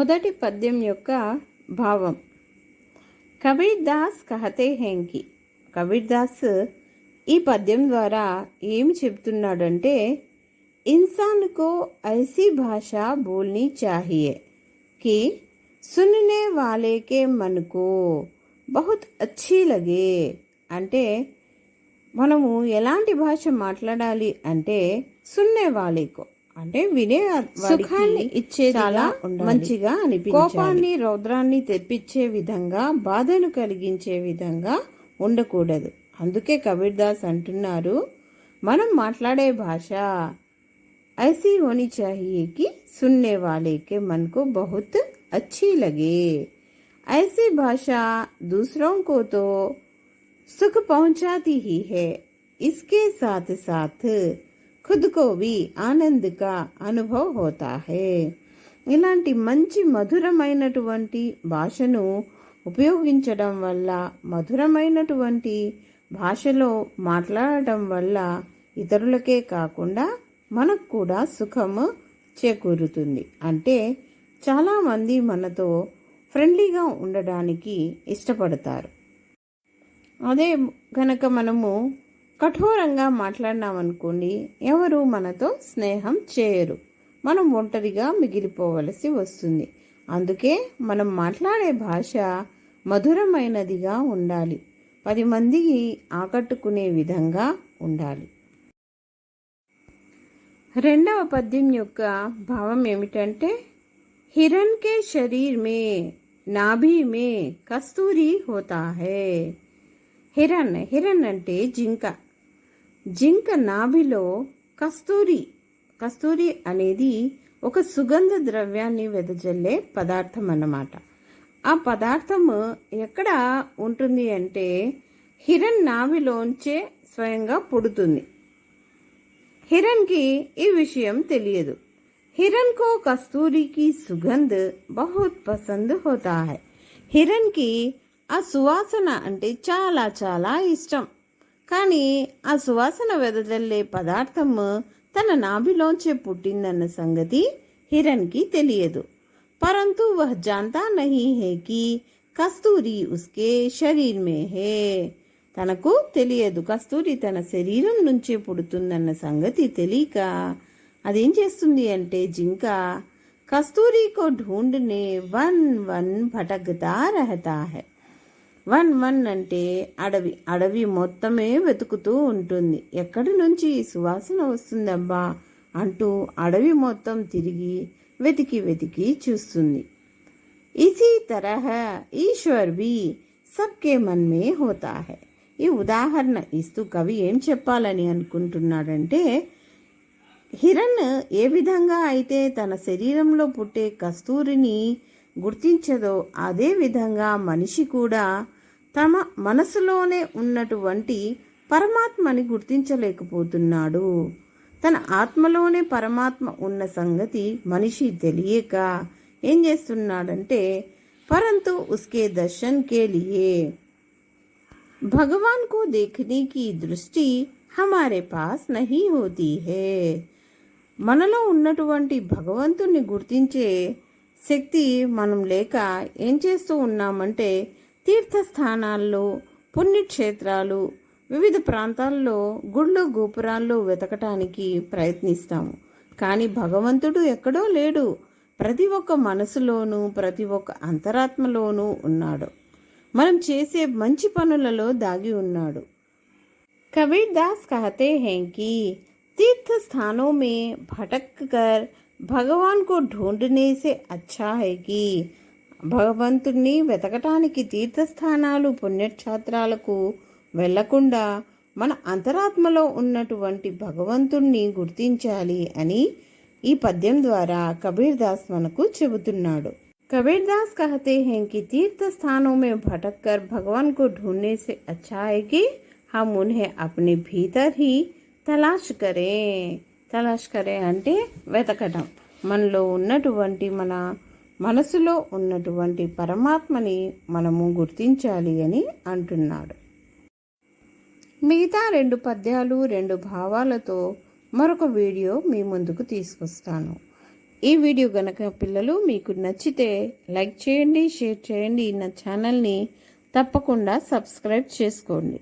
మొదటి పద్యం యొక్క భావం. కబీర్ దాస్ కహతే హేం కి, కబీర్ దాస్ ఈ పద్యం ద్వారా ఏమి చెప్తున్నాడంటే, ఇన్సాన్ కో ఐసీ భాష బోల్నీ చాహియే कि सुनने वाले के मन को बहुत अच्छी लगे. అంటే మనము ఎలాంటి భాష మాట్లాడాలి అంటే, సున్నే వాలేకో అంటే వినే సుఖాన్ని ఇచ్చేలా మంచిగా అనిపించాలి. కోపాన్ని రౌద్రాన్ని తెప్పించే విధంగా, బాధను కలిగించే విధంగా ఉండకూడదు. అందుకే కబీర్ దాస్ అంటున్నారు, మనం మాట్లాడే భాష ऐसी होनी चाहिए कि सुनने वाले के मन को बहुत अच्छी लगे. ऐसी भाषा दूसरों को तो सुख पहुंचाती ही है, इसके साथ साथ खुद को भी आनंद का अनुभव होता है. ఇలాంటి మంచి మధురమైనటువంటి భాషను ఉపయోగించడం వల్ల, మధురమైనటువంటి భాషలో మాట్లాడటం వల్ల ఇతరులకే కాకుండా మనకు కూడా సుఖము చేకూరుతుంది. అంటే చాలామంది మనతో ఫ్రెండ్లీగా ఉండడానికి ఇష్టపడతారు. అదే కనుక మనము కఠోరంగా మాట్లాడినామనుకోండి, ఎవరు మనతో స్నేహం చేయరు, మనం ఒంటరిగా మిగిలిపోవలసి వస్తుంది. అందుకే మనం మాట్లాడే భాష మధురమైనదిగా ఉండాలి, 10 మందికి ఆకట్టుకునే విధంగా ఉండాలి. రెండవ పద్యం యొక్క భావం ఏమిటంటే, हिरन के शरीर में नाभि में कस्तूरी होता है. హిరన్ అంటే జింక. జింక నాభిలో కస్తూరి అనేది ఒక సుగంధ ద్రవ్యాన్ని వెదజల్లే పదార్థం అన్నమాట. ఆ పదార్థము ఎక్కడ ఉంటుంది అంటే, హిరన్ నాభిలోంచే స్వయంగా పుడుతుంది. హిరన్కి ఈ విషయం తెలియదు. హిరన్ కో కస్తూరి కి సుగంధ్ బహుత్ పసంద్ హోతా హై. హిరన్కి ఆ సువాసన అంటే చాలా చాలా ఇష్టం. కానీ ఆ సువాసన వెదజల్లే పదార్థం తన నాభిలోంచే పుట్టిందన్న సంగతి హిరన్కి తెలియదు. పరంతు వహ్ జాంతా నహీ హై కి కస్తూరి ఉస్కే శరీర్ మే హై. తనకు తెలియదు కస్తూరి తన శరీరం నుంచే పుడుతుందన్న సంగతి తెలియక అదేం చేస్తుంది అంటే, జింక కస్తూరికో ఢూండ్నే one one భటకతా Rahata high. One అంటే అడవి మొత్తమే వెతుకుతూ ఉంటుంది. ఎక్కడి నుంచి సువాసన వస్తుందబ్బా అంటూ అడవి మొత్తం తిరిగి వెతికి చూస్తుంది. ఇసీ తరహ ఈశ్వర్ భీ సబ్కే మన్ మే హోతా హై. ఈ ఉదాహరణ ఇస్తూ కవి ఏం చెప్పాలని అనుకుంటున్నాడంటే, హిరణ్ ఏ విధంగా అయితే తన శరీరంలో పుట్టే కస్తూరిని గుర్తించదో, అదే విధంగా మనిషి కూడా తమ మనసులోనే ఉన్నటువంటి పరమాత్మని గుర్తించలేకపోతున్నాడు. తన ఆత్మలోనే పరమాత్మ ఉన్న సంగతి మనిషి తెలియక ఏం చేస్తున్నాడంటే, పరంతు ఉస్కే దర్శన్ కే లియే भगवान को देखने की दृष्टि हमारे पास नहीं होती है. మనలో ఉన్నటువంటి భగవంతుని గుర్తించే శక్తి మనం లేక ఏం చేస్తూ ఉన్నామంటే, తీర్థస్థానాల్లో, పుణ్యక్షేత్రాలు, వివిధ ప్రాంతాల్లో, గుళ్ళు గోపురాల్లో వెతకటానికి ప్రయత్నిస్తాము. కానీ భగవంతుడు ఎక్కడో లేడు, ప్రతి ఒక్క మనసులోనూ, ప్రతి ఒక్క అంతరాత్మలోనూ ఉన్నాడు. మనం చేసే మంచి పనులలో దాగి ఉన్నాడు. कबीर दास कहते हैं कि तीर्थ स्थानों में भटक कर भगवान को ढूंढने से अच्छा है कि భగవంతుణ్ణి వెతకటానికి తీర్థస్థానాలు, పుణ్యక్షేత్రాలకు వెళ్లకుండా మన అంతరాత్మలో ఉన్నటువంటి భగవంతుణ్ణి గుర్తించాలి అని ఈ పద్యం ద్వారా కబీర్ దాస్ మనకు చెబుతున్నాడు. कबीर दास कहते हैं कि तीर्थ स्थानों में भटक कर भगवान को ढूंढने से अच्छा है कि हम उन्हें अपने भीतर ही तलाश करें అంటే వెతకటం. మనలో ఉన్నటువంటి మన మనసులో ఉన్నటువంటి పరమాత్మని మనము గుర్తించాలి అని అంటున్నాడు. మిగతా 2 పద్యాలు 2 భావాలతో మరొక వీడియో మీ ముందుకు తీసుకొస్తాను. ఈ వీడియో గనక పిల్లలు మీకు నచ్చితే లైక్ చేయండి, షేర్ చేయండి. నా ఛానల్ని తప్పకుండా సబ్స్క్రైబ్ చేసుకోండి.